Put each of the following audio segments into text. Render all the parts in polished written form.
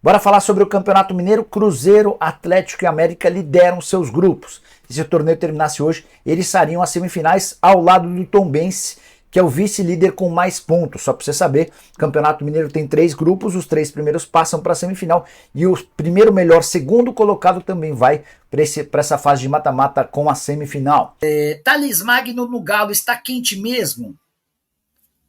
Bora falar sobre o Campeonato Mineiro. Cruzeiro, Atlético e América lideram seus grupos. Se o torneio terminasse hoje, eles estariam às semifinais ao lado do Tombense, que é o vice-líder com mais pontos. Só para você saber, o Campeonato Mineiro tem 3 grupos, os 3 primeiros passam para a semifinal e o primeiro melhor segundo colocado também vai para essa fase de mata-mata com a semifinal. Thales Magno no Galo está quente mesmo?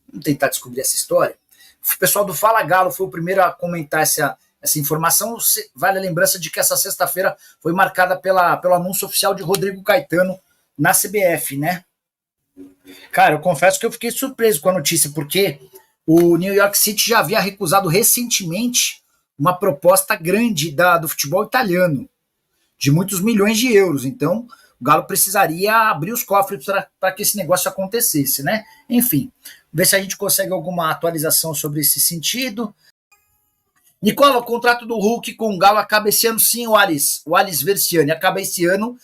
Vamos tentar descobrir essa história. O pessoal do Fala Galo foi o primeiro a comentar essa informação. Vale a lembrança de que essa sexta-feira foi marcada pelo anúncio oficial de Rodrigo Caetano na CBF, né? Cara, eu confesso que eu fiquei surpreso com a notícia, porque o New York City já havia recusado recentemente uma proposta grande do futebol italiano, de muitos milhões de euros. Então, o Galo precisaria abrir os cofres para que esse negócio acontecesse, né? Enfim, ver se a gente consegue alguma atualização sobre esse sentido. Nicola, o contrato do Hulk com o Galo acaba esse ano, sim, o Alisson Versiani, acaba esse ano,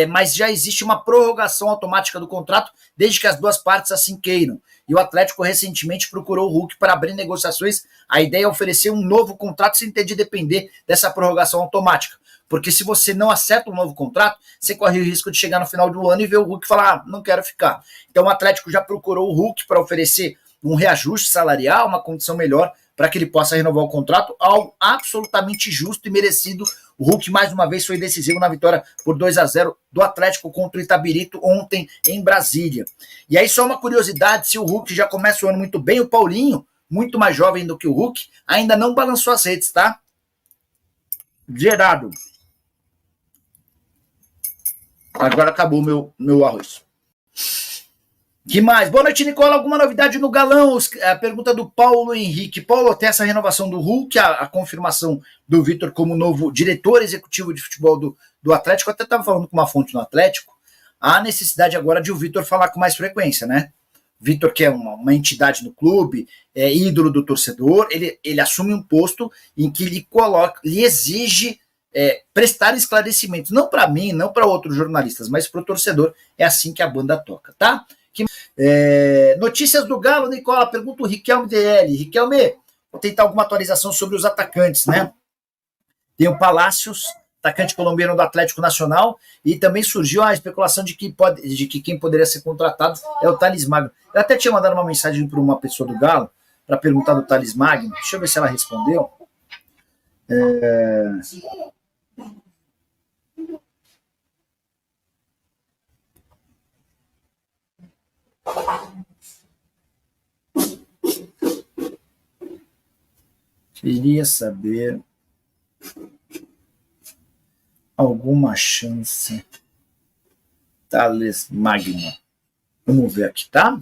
mas já existe uma prorrogação automática do contrato, desde que as duas partes assim queiram. E o Atlético recentemente procurou o Hulk para abrir negociações. A ideia é oferecer um novo contrato sem ter de depender dessa prorrogação automática. Porque se você não acerta um novo contrato, você corre o risco de chegar no final do ano e ver o Hulk falar, não quero ficar. Então o Atlético já procurou o Hulk para oferecer um reajuste salarial, uma condição melhor, para que ele possa renovar o contrato, algo absolutamente justo e merecido. O Hulk, mais uma vez, foi decisivo na vitória por 2-0 do Atlético contra o Itabirito ontem em Brasília. E aí, só uma curiosidade, se o Hulk já começa o ano muito bem, o Paulinho, muito mais jovem do que o Hulk, ainda não balançou as redes, tá? Gerado. Agora acabou meu arroz. Que mais? Boa noite, Nicola. Alguma novidade no Galão? A pergunta do Paulo Henrique. Paulo, tem essa renovação do Hulk, a confirmação do Vitor como novo diretor executivo de futebol do Atlético. Eu até estava falando com uma fonte no Atlético. Há necessidade agora de o Vitor falar com mais frequência, né? Vitor, que é uma entidade no clube, é ídolo do torcedor, ele assume um posto em que lhe exige prestar esclarecimentos. Não para mim, não para outros jornalistas, mas para o torcedor. É assim que a banda toca, tá? Notícias do Galo, Nicola, pergunta o Riquelme DL. Riquelme, vou tentar alguma atualização sobre os atacantes, né? Tem o Palácios, atacante colombiano do Atlético Nacional, e também surgiu a especulação de que quem poderia ser contratado é o Thales Magno. Eu até tinha mandado uma mensagem para uma pessoa do Galo para perguntar do Thales Magno. Deixa eu ver se ela respondeu. Queria saber alguma chance Thales Magno. Vamos ver aqui, tá?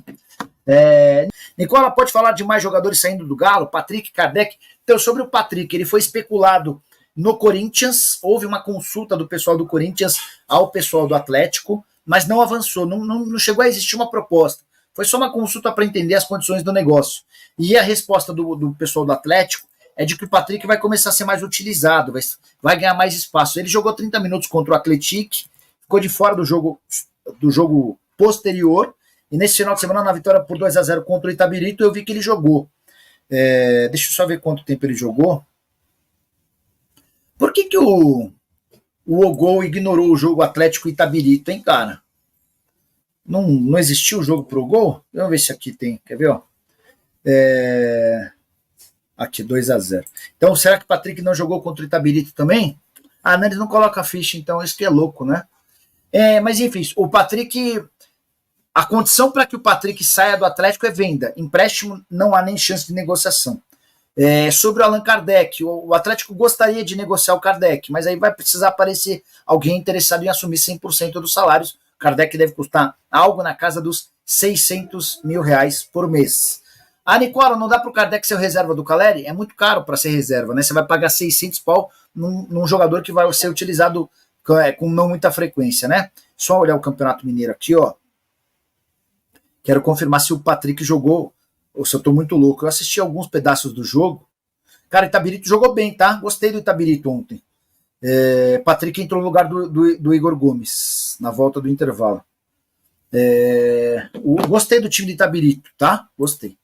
Nicola, pode falar de mais jogadores saindo do Galo? Patrick, Kardec. Então, sobre o Patrick, ele foi especulado no Corinthians, houve uma consulta do pessoal do Corinthians ao pessoal do Atlético, mas não avançou, não chegou a existir uma proposta. Foi só uma consulta para entender as condições do negócio. E a resposta do pessoal do Atlético é de que o Patrick vai começar a ser mais utilizado, vai ganhar mais espaço. Ele jogou 30 minutos contra o Atlético, ficou de fora do jogo posterior, e nesse final de semana, na vitória por 2-0 contra o Itabirito, eu vi que ele jogou. Deixa eu só ver quanto tempo ele jogou. Por que o Ogol ignorou o jogo Atlético Itabirito, hein, cara? Não existiu o jogo pro Ogol? Vamos ver se aqui tem, quer ver, ó? Aqui, 2-0. Então, será que o Patrick não jogou contra o Itabirito também? Ah, não, ele não coloca a ficha, então isso que é louco, né? Mas enfim, o Patrick... A condição para que o Patrick saia do Atlético é venda. Empréstimo, não há nem chance de negociação. Sobre o Allan Kardec, o Atlético gostaria de negociar o Kardec, mas aí vai precisar aparecer alguém interessado em assumir 100% dos salários. O Kardec deve custar algo na casa dos R$600 mil por mês. Nicola, não dá para o Kardec ser o reserva do Caleri? É muito caro para ser reserva, né? Você vai pagar 600 pau num jogador que vai ser utilizado com não muita frequência, né? Só olhar o Campeonato Mineiro aqui, ó. Quero confirmar se o Patrick jogou ou se eu tô muito louco. Eu assisti alguns pedaços do jogo. Cara, o Itabirito jogou bem, tá? Gostei do Itabirito ontem. Patrick entrou no lugar do Igor Gomes, na volta do intervalo. Gostei do time do Itabirito, tá? Gostei.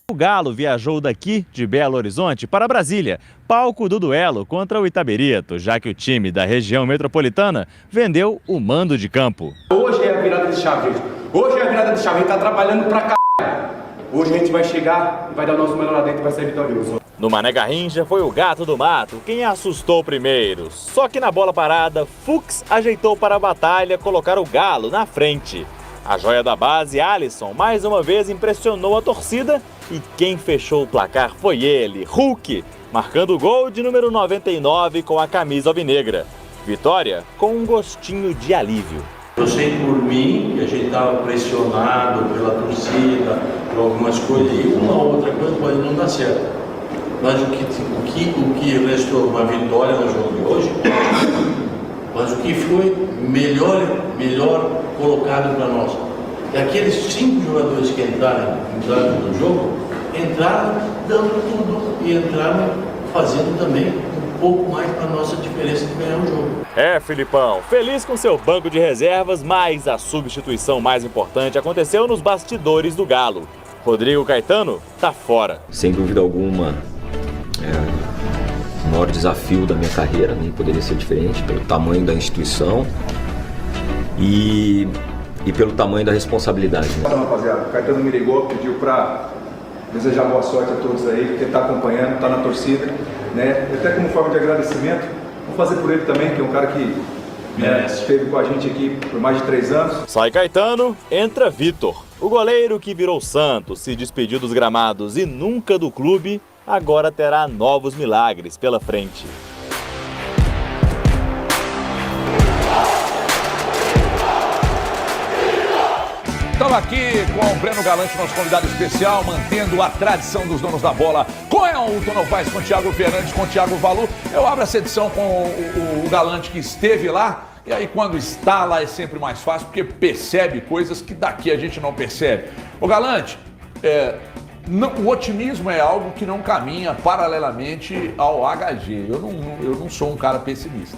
O Galo viajou daqui de Belo Horizonte para Brasília, palco do duelo contra o Itabirito, já que o time da região metropolitana vendeu o mando de campo. Hoje é a virada de chave. Hoje é a virada de chave. A gente tá trabalhando pra caralho. Hoje a gente vai chegar, vai dar o nosso melhor lá dentro e vai ser vitorioso. No Mané Garrincha foi o Gato do Mato quem assustou primeiro. Só que na bola parada, Fux ajeitou para a batalha colocar o Galo na frente. A joia da base, Alisson, mais uma vez impressionou a torcida e quem fechou o placar foi ele, Hulk, marcando o gol de número 99 com a camisa alvinegra. Vitória com um gostinho de alívio. Eu sei por mim que a gente estava pressionado pela torcida, por algumas coisas, e uma ou outra coisa pode não dar certo. Mas o que restou uma vitória no jogo de hoje, mas o que foi melhor colocado para nós. E aqueles 5 jogadores que entraram no jogo, entraram dando tudo e entraram fazendo também um pouco mais para a nossa diferença de ganhar o jogo. É, Filipão, feliz com seu banco de reservas, mas a substituição mais importante aconteceu nos bastidores do Galo. Rodrigo Caetano tá fora. Sem dúvida alguma, o maior desafio da minha carreira, nem poderia ser diferente, pelo tamanho da instituição e pelo tamanho da responsabilidade. Né? Rapaziada, o Caetano me ligou, pediu para desejar boa sorte a todos aí, porque está acompanhando, está na torcida, né? Até como forma de agradecimento, vou fazer por ele também, que é um cara que esteve com a gente aqui por mais de 3 anos. Sai Caetano, entra Vitor. O goleiro que virou Santos, se despediu dos gramados e nunca do clube, agora terá novos milagres pela frente. Estamos aqui com o Breno Galante, nosso convidado especial, mantendo a tradição dos donos da bola. Com o Novaes, com o Thiago Fernandes, com o Thiago Valu. Eu abro essa edição com o Galante que esteve lá. E aí quando está lá é sempre mais fácil, porque percebe coisas que daqui a gente não percebe. Ô Galante, o otimismo é algo que não caminha paralelamente ao HG. Eu não sou um cara pessimista.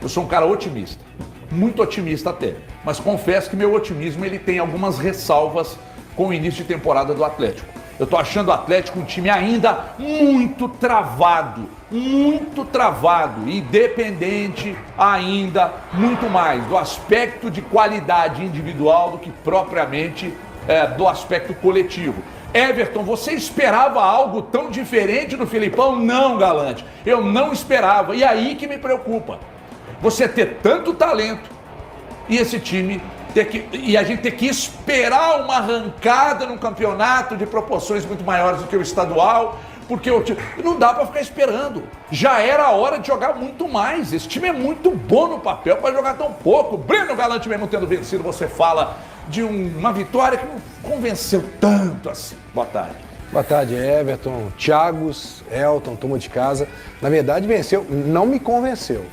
Eu sou um cara otimista. Muito otimista até, mas confesso que meu otimismo ele tem algumas ressalvas com o início de temporada do Atlético. Eu tô achando o Atlético um time ainda muito travado e dependente ainda muito mais do aspecto de qualidade individual do que propriamente do aspecto coletivo. Everton, você esperava algo tão diferente do Filipão? Não, Galante, eu não esperava, e aí que me preocupa. Você ter tanto talento e esse time a gente ter que esperar uma arrancada no campeonato de proporções muito maiores do que o estadual, porque não dá para ficar esperando. Já era a hora de jogar muito mais. Esse time é muito bom no papel para jogar tão pouco. Breno Galante, mesmo tendo vencido, você fala de uma vitória que não convenceu tanto assim. Boa tarde. Boa tarde, Everton, Thiagos, Elton, turma de casa. Na verdade, venceu, não me convenceu.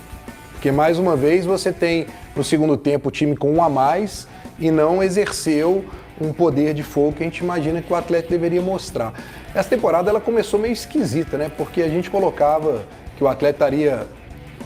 Porque, mais uma vez, você tem, no segundo tempo, o time com 1 a mais e não exerceu um poder de fogo que a gente imagina que o Atlético deveria mostrar. Essa temporada ela começou meio esquisita, né? Porque a gente colocava que o Atlético estaria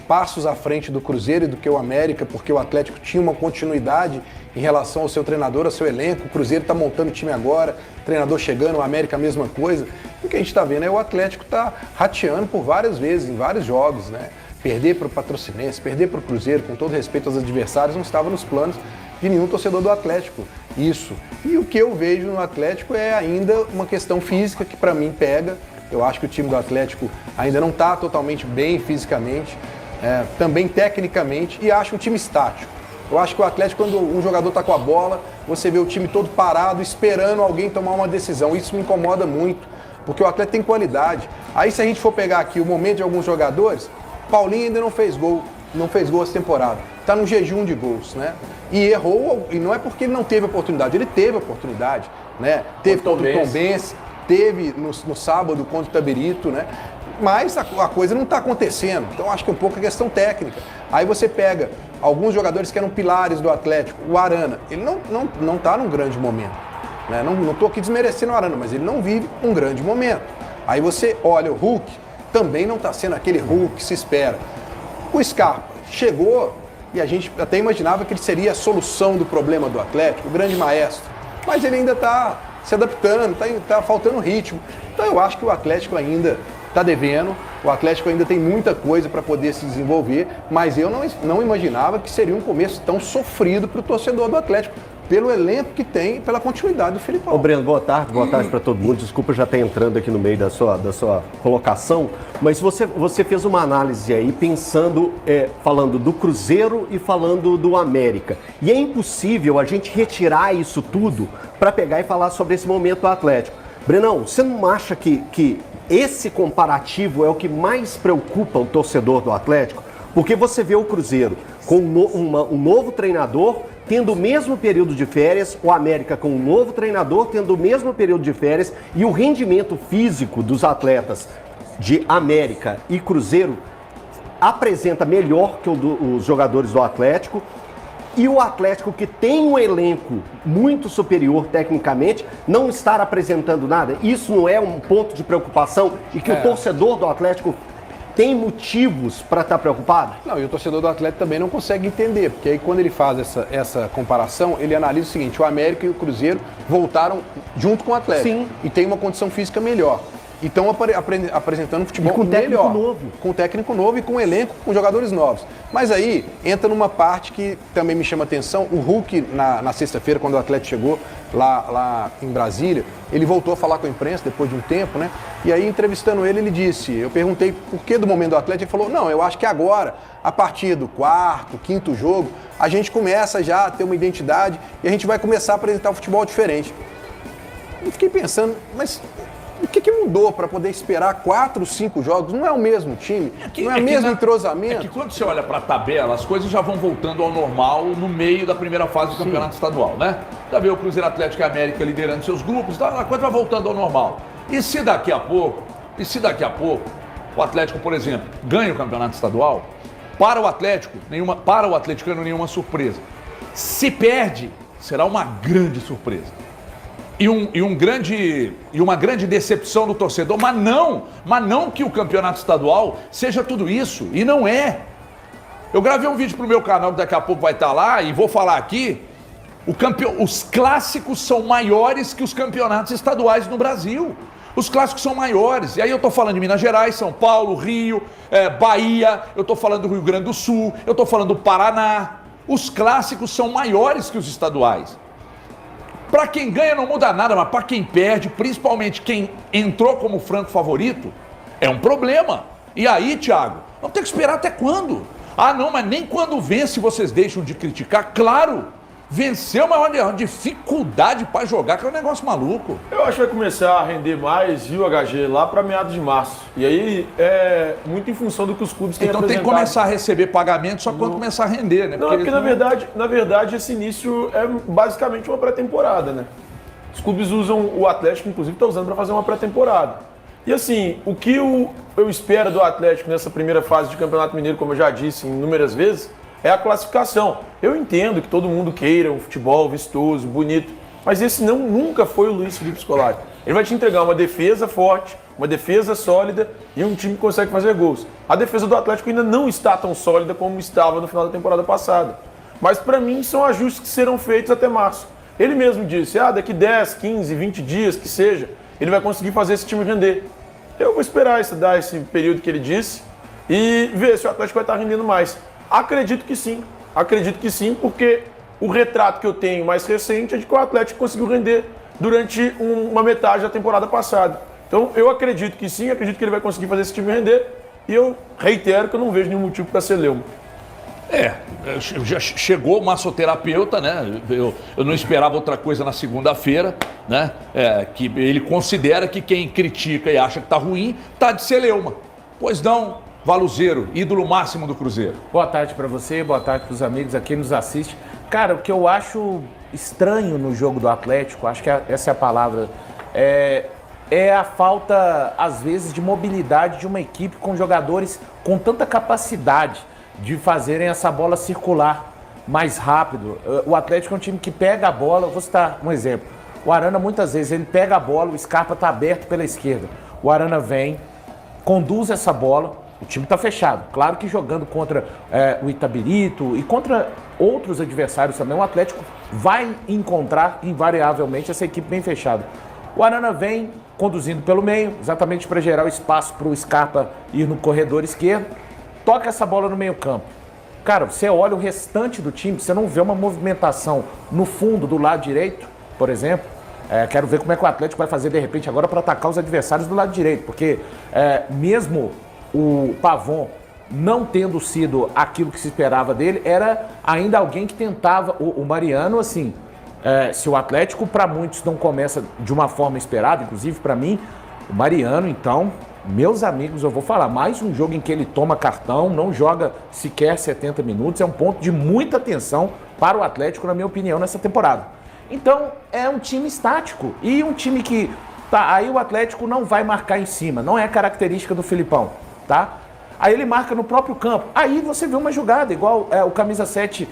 passos à frente do Cruzeiro e do que o América, porque o Atlético tinha uma continuidade em relação ao seu treinador, ao seu elenco. O Cruzeiro está montando o time agora, treinador chegando, o América a mesma coisa. E o que a gente está vendo é o Atlético está rateando por várias vezes, em vários jogos, né? Perder para o Patrocinense, perder para o Cruzeiro, com todo respeito aos adversários, não estava nos planos de nenhum torcedor do Atlético. Isso. E o que eu vejo no Atlético é ainda uma questão física que para mim pega. Eu acho que o time do Atlético ainda não está totalmente bem fisicamente, também tecnicamente, e acho um time estático. Eu acho que o Atlético, quando um jogador está com a bola, você vê o time todo parado, esperando alguém tomar uma decisão. Isso me incomoda muito, porque o Atlético tem qualidade. Aí se a gente for pegar aqui o momento de alguns jogadores, Paulinho ainda não fez gol essa temporada. Está no jejum de gols, né? E errou, e não é porque ele não teve oportunidade, ele teve oportunidade, né? Teve contra o Tombense, teve no sábado contra o Itabirito, né? Mas a coisa não está acontecendo. Então acho que é um pouco a questão técnica. Aí você pega alguns jogadores que eram pilares do Atlético, o Arana, ele não está num grande momento, né? Não estou aqui desmerecendo o Arana, mas ele não vive um grande momento. Aí você olha o Hulk, também não está sendo aquele Hulk que se espera. O Scarpa chegou e a gente até imaginava que ele seria a solução do problema do Atlético, o grande maestro. Mas ele ainda está se adaptando, tá faltando ritmo. Então eu acho que o Atlético ainda está devendo, o Atlético ainda tem muita coisa para poder se desenvolver, mas eu não imaginava que seria um começo tão sofrido para o torcedor do Atlético, pelo elenco que tem e pela continuidade do Filipão. Ô Breno, boa tarde para todo mundo. Desculpa já estar entrando aqui no meio da sua colocação, mas você fez uma análise aí pensando, falando do Cruzeiro e falando do América. E é impossível a gente retirar isso tudo para pegar e falar sobre esse momento do Atlético. Brenão, você não acha que esse comparativo é o que mais preocupa o torcedor do Atlético? Porque você vê o Cruzeiro com um novo treinador, tendo o mesmo período de férias, o América com um novo treinador, tendo o mesmo período de férias, e o rendimento físico dos atletas de América e Cruzeiro apresenta melhor que os jogadores do Atlético. E o Atlético, que tem um elenco muito superior tecnicamente, não estar apresentando nada. Isso não é um ponto de preocupação e que o torcedor do Atlético tem motivos para estar preocupado? Não, e o torcedor do Atlético também não consegue entender, porque aí quando ele faz essa comparação, ele analisa o seguinte: o América e o Cruzeiro voltaram junto com o Atlético. Sim. E tem uma condição física melhor. E estão apresentando um futebol com melhor. Novo. Com técnico novo e com elenco, com jogadores novos. Mas aí entra numa parte que também me chama atenção. O Hulk, na sexta-feira, quando o Atlético chegou lá em Brasília, ele voltou a falar com a imprensa depois de um tempo, né? E aí, entrevistando ele disse, eu perguntei por que do momento do Atlético, ele falou, não, eu acho que agora, a partir do quarto, quinto jogo, a gente começa já a ter uma identidade e a gente vai começar a apresentar um futebol diferente. Eu fiquei pensando, mas o que mudou para poder esperar 4, 5 jogos? Não é o mesmo time, não é o mesmo entrosamento. É que quando você olha para a tabela, as coisas já vão voltando ao normal no meio da primeira fase do campeonato estadual, né? Já vê o Cruzeiro, Atlético e América liderando seus grupos, a coisa vai voltando ao normal. E se daqui a pouco, o Atlético, por exemplo, ganha o campeonato estadual, para o atleticano nenhuma surpresa. Se perde, será uma grande surpresa. E uma grande decepção do torcedor, mas não que o campeonato estadual seja tudo isso, e não é. Eu gravei um vídeo pro meu canal que daqui a pouco vai estar lá, e vou falar aqui, os clássicos são maiores que os campeonatos estaduais no Brasil. Os clássicos são maiores, e aí eu tô falando de Minas Gerais, São Paulo, Rio, Bahia, eu tô falando do Rio Grande do Sul, eu tô falando do Paraná. Os clássicos são maiores que os estaduais. Para quem ganha não muda nada, mas para quem perde, principalmente quem entrou como franco favorito, é um problema. E aí, Thiago, vamos ter que esperar até quando? Ah, não, mas nem quando vence vocês deixam de criticar. Claro, vencer é uma dificuldade para jogar, que é um negócio maluco. Eu acho que vai começar a render mais, viu, HG, lá para meados de março. E aí é muito em função do que os clubes têm apresentado. Então tem que começar a receber pagamento só quando começar a render, né? Porque na verdade, esse início é basicamente uma pré-temporada, né? Os clubes usam, o Atlético, inclusive, está usando para fazer uma pré-temporada. E assim, o que eu espero do Atlético nessa primeira fase de Campeonato Mineiro, como eu já disse inúmeras vezes, é a classificação. Eu entendo que todo mundo queira um futebol vistoso, bonito, mas esse nunca foi o Luiz Felipe Scolari. Ele vai te entregar uma defesa forte, uma defesa sólida e um time que consegue fazer gols. A defesa do Atlético ainda não está tão sólida como estava no final da temporada passada. Mas para mim são ajustes que serão feitos até março. Ele mesmo disse, daqui 10, 15, 20 dias que seja, ele vai conseguir fazer esse time render. Eu vou esperar dar esse período que ele disse e ver se o Atlético vai estar rendendo mais. Acredito que sim, porque o retrato que eu tenho mais recente é de que o Atlético conseguiu render durante uma metade da temporada passada. Então eu acredito que sim, acredito que ele vai conseguir fazer esse time render e eu reitero que eu não vejo nenhum motivo para ser leuma. Já chegou o massoterapeuta, né? Eu não esperava outra coisa na segunda-feira, né? Que ele considera que quem critica e acha que tá ruim, tá de celeuma. Pois não, Valuzeiro, ídolo máximo do Cruzeiro. Boa tarde para você, boa tarde para os amigos aqui que nos assistem. Cara, o que eu acho estranho no jogo do Atlético, acho que essa é a palavra, é a falta, às vezes, de mobilidade de uma equipe com jogadores com tanta capacidade de fazerem essa bola circular mais rápido. O Atlético é um time que pega a bola, vou citar um exemplo. O Arana, muitas vezes, ele pega a bola, o Scarpa está aberto pela esquerda. O Arana vem, conduz essa bola, O time está fechado. Claro que jogando contra o Itabirito e contra outros adversários também, o Atlético vai encontrar invariavelmente essa equipe bem fechada. O Arana vem conduzindo pelo meio, exatamente para gerar o espaço para o Scarpa ir no corredor esquerdo. Toca essa bola no meio campo. Cara, você olha o restante do time, você não vê uma movimentação no fundo do lado direito, por exemplo. Quero ver como é que o Atlético vai fazer de repente agora para atacar os adversários do lado direito, porque mesmo o Pavon não tendo sido aquilo que se esperava dele, era ainda alguém que tentava, o Mariano, assim, se o Atlético para muitos não começa de uma forma esperada, inclusive para mim, o Mariano, então, meus amigos, eu vou falar, mais um jogo em que ele toma cartão, não joga sequer 70 minutos, é um ponto de muita atenção para o Atlético, na minha opinião, nessa temporada. Então, é um time estático e um time que, aí o Atlético não vai marcar em cima, não é característica do Filipão, tá? Aí ele marca no próprio campo, aí você vê uma jogada, igual o camisa 7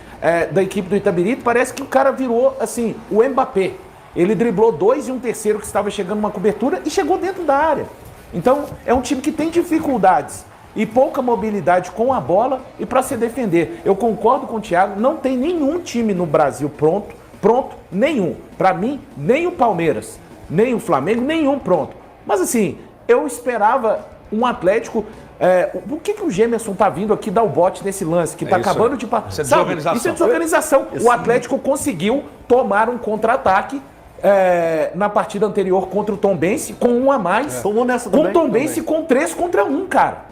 da equipe do Itabirito, parece que o cara virou, assim, o Mbappé. Ele driblou 2 e um terceiro que estava chegando numa cobertura e chegou dentro da área. Então, é um time que tem dificuldades e pouca mobilidade com a bola e para se defender. Eu concordo com o Thiago, não tem nenhum time no Brasil pronto, nenhum. Para mim, nem o Palmeiras, nem o Flamengo, nenhum pronto. Mas assim, eu esperava um Atlético... por que o Gemerson tá vindo aqui dar o bote nesse lance? Que tá acabando de... Isso é desorganização. Isso é desorganização. O Atlético conseguiu tomar um contra-ataque na partida anterior contra o Tombense com um a mais. Tomou nessa com também. o Tombense com 3 contra 1, cara.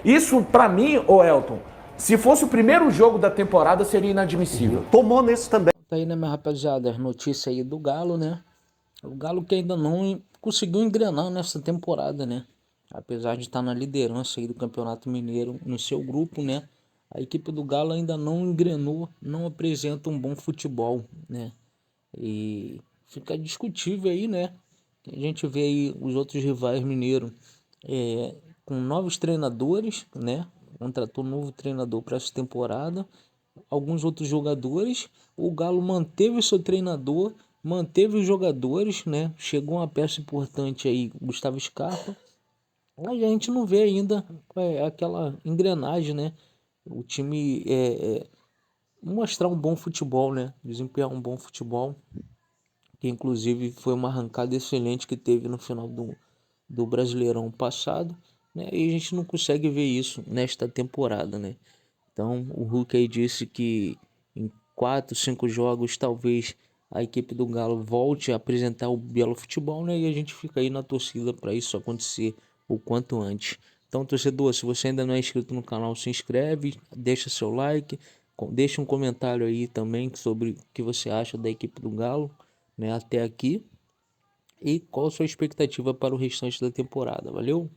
Isso para mim, ô Elton, se fosse o primeiro jogo da temporada, seria inadmissível. Tomou nesse também. Tá aí, né, minha rapaziada, as notícias aí do Galo, né? O Galo que ainda não conseguiu engrenar nessa temporada, né? Apesar de estar na liderança aí do Campeonato Mineiro no seu grupo, né? A equipe do Galo ainda não engrenou, não apresenta um bom futebol, né? E fica discutível aí, né? A gente vê aí os outros rivais mineiros com novos treinadores, né? Contratou um novo treinador para essa temporada. Alguns outros jogadores. O Galo manteve seu treinador, manteve os jogadores, né? Chegou uma peça importante aí, Gustavo Scarpa. A gente não vê ainda aquela engrenagem, né? O time mostrar um bom futebol, né? Desempenhar um bom futebol. Que inclusive foi uma arrancada excelente que teve no final do Brasileirão passado, né? E a gente não consegue ver isso nesta temporada, né? Então o Hulk aí disse que em 4, 5 jogos talvez a equipe do Galo volte a apresentar o belo futebol, né? E a gente fica aí na torcida para isso acontecer o quanto antes. Então, torcedor, se você ainda não é inscrito no canal, se inscreve, deixa seu like, deixa um comentário aí também sobre o que você acha da equipe do Galo, né, até aqui, e qual a sua expectativa para o restante da temporada. Valeu?